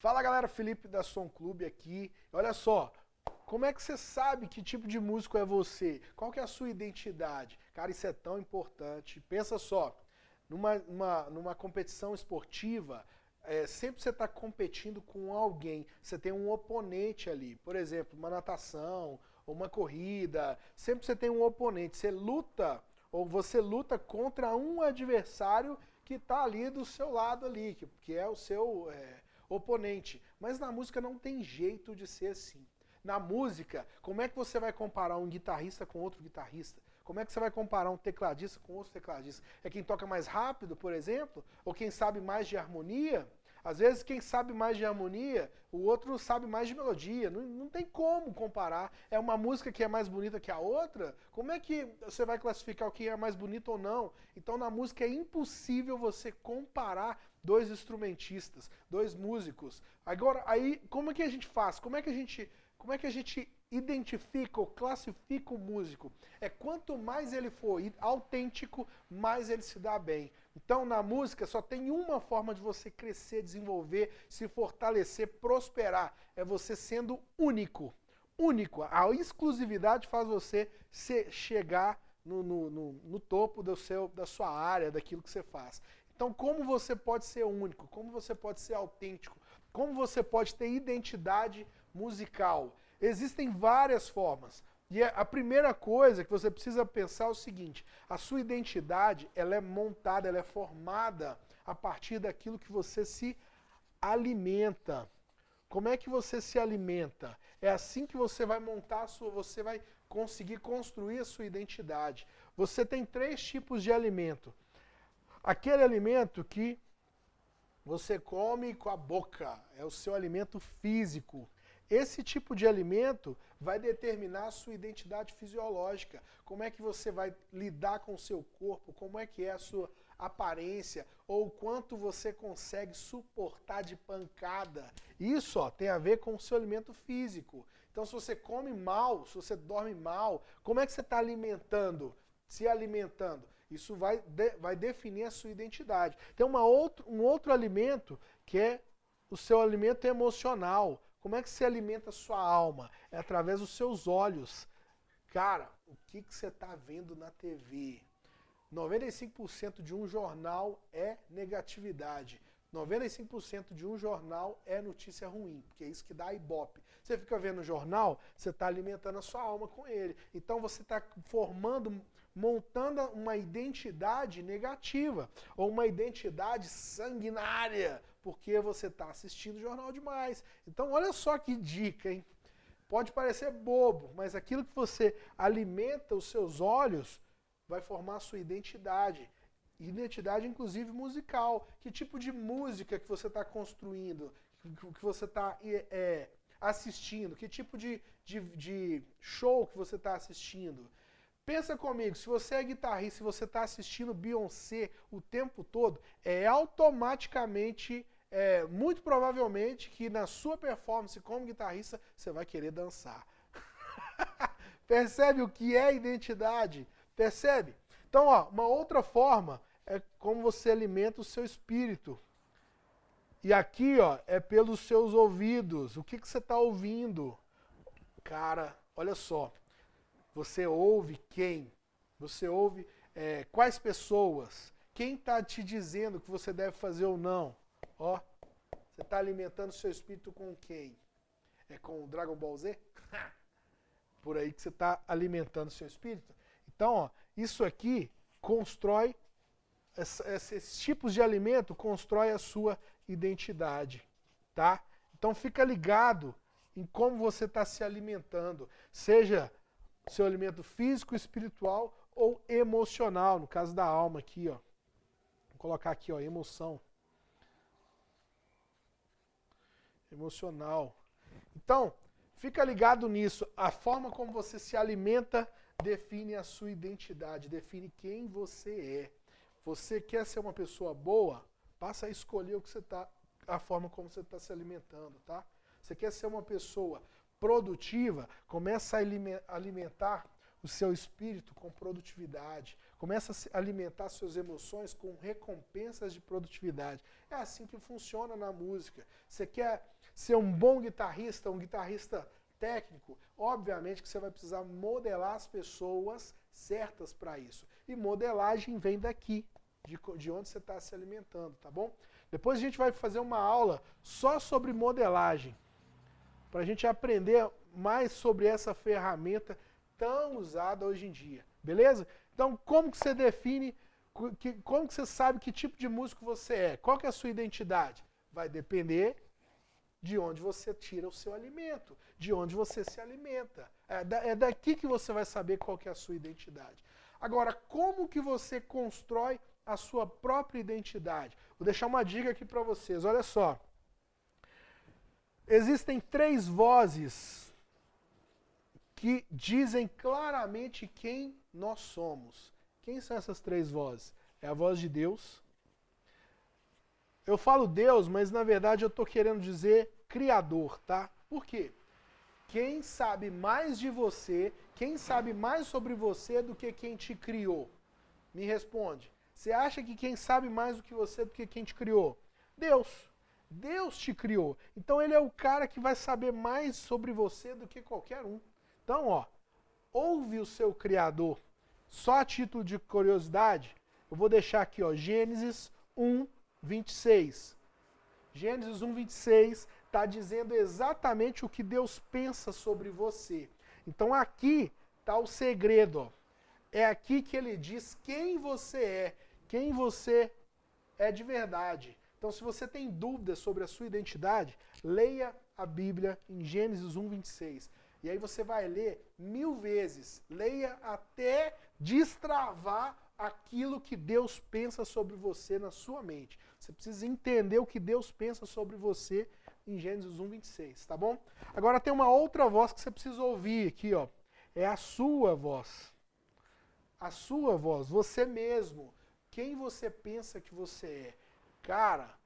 Fala galera, Felipe da Som Clube aqui. Olha só, como é que você sabe que tipo de músico é você? Qual que é a sua identidade? Cara, isso é tão importante. Pensa só, numa competição esportiva, sempre você está competindo com alguém, você tem um oponente ali. Por exemplo, uma natação, ou uma corrida, sempre você tem um oponente. Você luta, ou você luta contra um adversário que está ali do seu lado ali, que é o seu oponente. Mas na música não tem jeito de ser assim. Na música, como é que você vai comparar um guitarrista com outro guitarrista? Como é que você vai comparar um tecladista com outro tecladista? É quem toca mais rápido, por exemplo? Ou quem sabe mais de harmonia? Às vezes quem sabe mais de harmonia, o outro sabe mais de melodia. Não tem como comparar. É uma música que é mais bonita que a outra? Como é que você vai classificar o que é mais bonito ou não? Então na música é impossível você comparar dois instrumentistas, dois músicos. Agora, aí, como é que a gente faz? Como é que a gente identifica ou classifica o músico? É quanto mais ele for autêntico, mais ele se dá bem. Então, na música, só tem uma forma de você crescer, desenvolver, se fortalecer, prosperar. É você sendo único. Único. A exclusividade faz você chegar no topo da sua área, daquilo que você faz. Então, como você pode ser único? Como você pode ser autêntico? Como você pode ter identidade musical? Existem várias formas. E a primeira coisa que você precisa pensar é o seguinte: a sua identidade, ela é montada, ela é formada a partir daquilo que você se alimenta. Como é que você se alimenta? É assim que você vai montar você vai conseguir construir a sua identidade. Você tem três tipos de alimento. Aquele alimento que você come com a boca, é o seu alimento físico. Esse tipo de alimento vai determinar a sua identidade fisiológica. Como é que você vai lidar com o seu corpo, como é que é a sua aparência, ou o quanto você consegue suportar de pancada. Isso tem a ver com o seu alimento físico. Então, se você come mal, se você dorme mal, como é que você está alimentando? Se alimentando. Isso vai definir a sua identidade. Tem um outro alimento que é o seu alimento emocional. Como é que se alimenta a sua alma? É através dos seus olhos. Cara, o que você está vendo na TV? 95% de um jornal é negatividade. 95% de um jornal é notícia ruim, porque é isso que dá ibope. Você fica vendo o jornal, você está alimentando a sua alma com ele. Então você está montando uma identidade negativa, ou uma identidade sanguinária, porque você está assistindo jornal demais. Então olha só que dica, hein? Pode parecer bobo, mas aquilo que você alimenta os seus olhos vai formar a sua identidade. Identidade, inclusive, musical. Que tipo de música que você está construindo, que você está assistindo, que tipo de show que você está assistindo. Pensa comigo, se você é guitarrista, se você está assistindo Beyoncé o tempo todo, é automaticamente, muito provavelmente, que na sua performance como guitarrista, você vai querer dançar. Percebe o que é identidade? Percebe? Então, uma outra forma é como você alimenta o seu espírito. E aqui, é pelos seus ouvidos. O que você está ouvindo? Cara, olha só. Você ouve quem? Você ouve quais pessoas? Quem está te dizendo que você deve fazer ou não? Você está alimentando o seu espírito com quem? É com o Dragon Ball Z? Por aí que você está alimentando o seu espírito? Então, isso aqui constrói, esses tipos de alimento constrói a sua identidade, tá? Então fica ligado em como você está se alimentando, seja seu alimento físico, espiritual ou emocional, no caso da alma aqui, Vou colocar aqui, emoção. Emocional. Então, fica ligado nisso. A forma como você se alimenta define a sua identidade, define quem você é. Você quer ser uma pessoa boa? Passa a escolher o que você tá, a forma como você está se alimentando, tá? Você quer ser uma pessoa produtiva? Começa a alimentar o seu espírito com produtividade, Começa a alimentar suas emoções com recompensas de produtividade. É assim que funciona na música. Você quer ser um bom guitarrista, um guitarrista técnico? Obviamente que você vai precisar modelar as pessoas certas para isso. E modelagem vem daqui, de onde você está se alimentando, tá bom? Depois a gente vai fazer uma aula só sobre modelagem, para a gente aprender mais sobre essa ferramenta tão usada hoje em dia, beleza? Então, como que você define, como que você sabe que tipo de músico você é? Qual que é a sua identidade? Vai depender de onde você tira o seu alimento, de onde você se alimenta. É daqui que você vai saber qual que é a sua identidade. Agora, como que você constrói a sua própria identidade? Vou deixar uma dica aqui para vocês, olha só. Existem 3 vozes que dizem claramente quem nós somos. Quem são essas 3 vozes? É a voz de Deus. Eu falo Deus, mas na verdade eu estou querendo dizer Criador, tá? Por quê? Quem sabe mais de você, quem sabe mais sobre você do que quem te criou? Me responde. Você acha que quem sabe mais do que você do que quem te criou? Deus. Deus te criou. Então ele é o cara que vai saber mais sobre você do que qualquer um. Então, ó, ouve o seu Criador. Só a título de curiosidade, eu vou deixar aqui, ó, Gênesis 1, 26. Gênesis 1, 26 está dizendo exatamente o que Deus pensa sobre você. Então aqui está o segredo, ó. É aqui que ele diz quem você é de verdade. Então, se você tem dúvidas sobre a sua identidade, leia a Bíblia em Gênesis 1, 26. E aí você vai ler 1000 vezes. Leia até destravar aquilo que Deus pensa sobre você na sua mente. Você precisa entender o que Deus pensa sobre você em Gênesis 1, 26, tá bom? Agora tem uma outra voz que você precisa ouvir aqui, ó. É a sua voz. A sua voz, você mesmo. Quem você pensa que você é. Cara,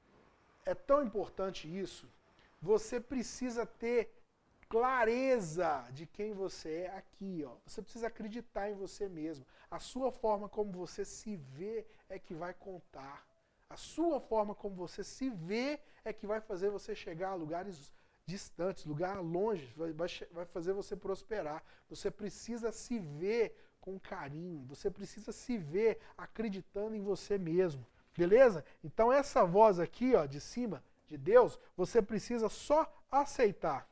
é tão importante isso. Você precisa ter clareza de quem você é aqui, ó. Você precisa acreditar em você mesmo. A sua forma como você se vê é que vai contar. A sua forma como você se vê é que vai fazer você chegar a lugares distantes, lugar longe, vai fazer você prosperar. Você precisa se ver com carinho, você precisa se ver acreditando em você mesmo. Beleza? Então essa voz aqui, ó, de cima, de Deus, você precisa só aceitar.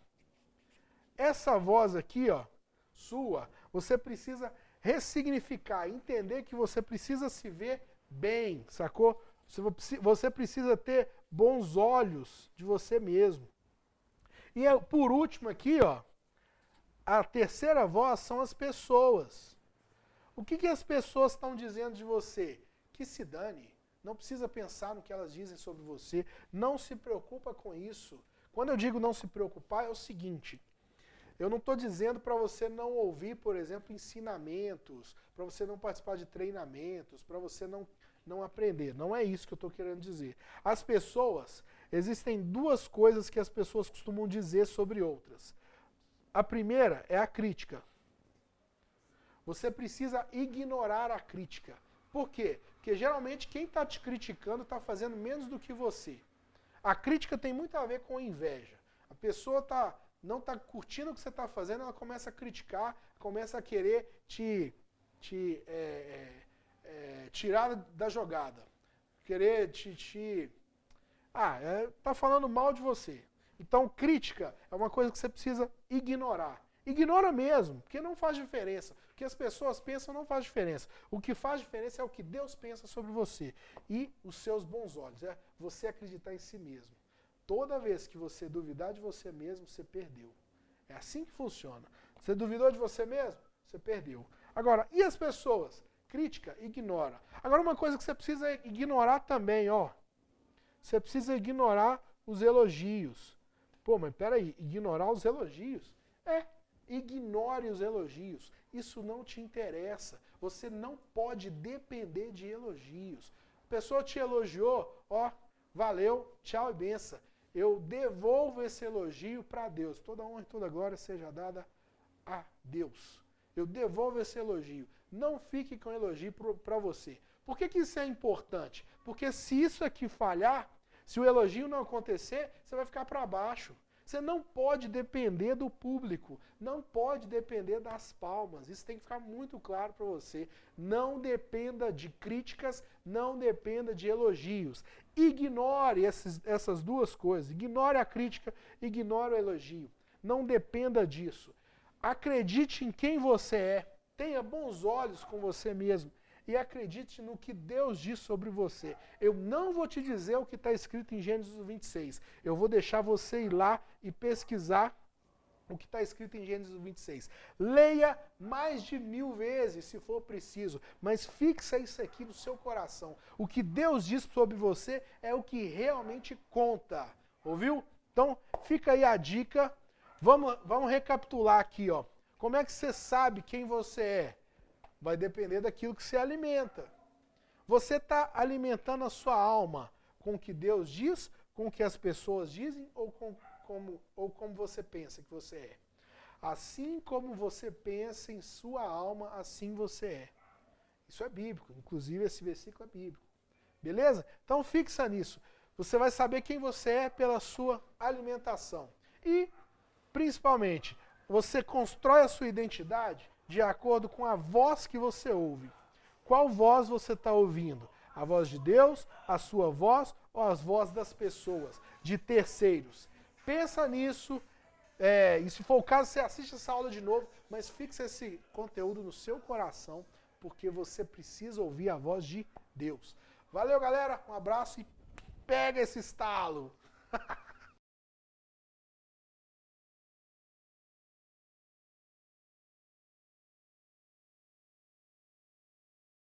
Essa voz aqui, ó, sua, você precisa ressignificar, entender que você precisa se ver bem, sacou? Você precisa ter bons olhos de você mesmo. E por último aqui, ó, a terceira voz são as pessoas. O que as pessoas estão dizendo de você? Que se dane. Não precisa pensar no que elas dizem sobre você. Não se preocupa com isso. Quando eu digo não se preocupar, é o seguinte. Eu não estou dizendo para você não ouvir, por exemplo, ensinamentos, para você não participar de treinamentos, para você não aprender. Não é isso que eu estou querendo dizer. As pessoas, existem 2 coisas que as pessoas costumam dizer sobre outras. A primeira é a crítica. Você precisa ignorar a crítica. Por quê? Porque geralmente quem está te criticando está fazendo menos do que você. A crítica tem muito a ver com inveja. A pessoa não está curtindo o que você está fazendo, ela começa a criticar, começa a querer tirar da jogada. Querer tá falando mal de você. Então crítica é uma coisa que você precisa ignorar. Ignora mesmo, porque não faz diferença. O que as pessoas pensam não faz diferença. O que faz diferença é o que Deus pensa sobre você. E os seus bons olhos, é você acreditar em si mesmo. Toda vez que você duvidar de você mesmo, você perdeu. É assim que funciona. Você duvidou de você mesmo? Você perdeu. Agora, e as pessoas? Crítica, ignora. Agora, uma coisa que você precisa ignorar também, ó. Você precisa ignorar os elogios. Pô, mas peraí, ignorar os elogios? Ignore os elogios. Isso não te interessa. Você não pode depender de elogios. A pessoa te elogiou, ó, valeu, tchau e benção. Eu devolvo esse elogio para Deus. Toda honra e toda glória seja dada a Deus. Eu devolvo esse elogio. não fique com elogio para você. Por que isso é importante? Porque se isso aqui falhar, se o elogio não acontecer, você vai ficar para baixo. Você não pode depender do público, não pode depender das palmas. Isso tem que ficar muito claro para você. Não dependa de críticas, não dependa de elogios. Ignore essas duas coisas. Ignore a crítica, ignore o elogio. Não dependa disso. Acredite em quem você é. Tenha bons olhos com você mesmo. E acredite no que Deus diz sobre você. Eu não vou te dizer o que está escrito em Gênesis 26. Eu vou deixar você ir lá e pesquisar o que está escrito em Gênesis 26. Leia mais de 1000 vezes, se for preciso, mas fixa isso aqui no seu coração. O que Deus diz sobre você é o que realmente conta. Ouviu? Então, fica aí a dica. Vamos recapitular aqui, ó. Como é que você sabe quem você é? Vai depender daquilo que você alimenta. Você está alimentando a sua alma com o que Deus diz, com o que as pessoas dizem ou como você pensa que você é? Assim como você pensa em sua alma, assim você é. Isso é bíblico, inclusive esse versículo é bíblico. Beleza? Então fixa nisso. Você vai saber quem você é pela sua alimentação. E, principalmente, você constrói a sua identidade de acordo com a voz que você ouve. Qual voz você está ouvindo? A voz de Deus, a sua voz ou as vozes das pessoas, de terceiros? Pensa nisso, e se for o caso, você assiste essa aula de novo, mas fixa esse conteúdo no seu coração, porque você precisa ouvir a voz de Deus. Valeu, galera, um abraço e pega esse estalo!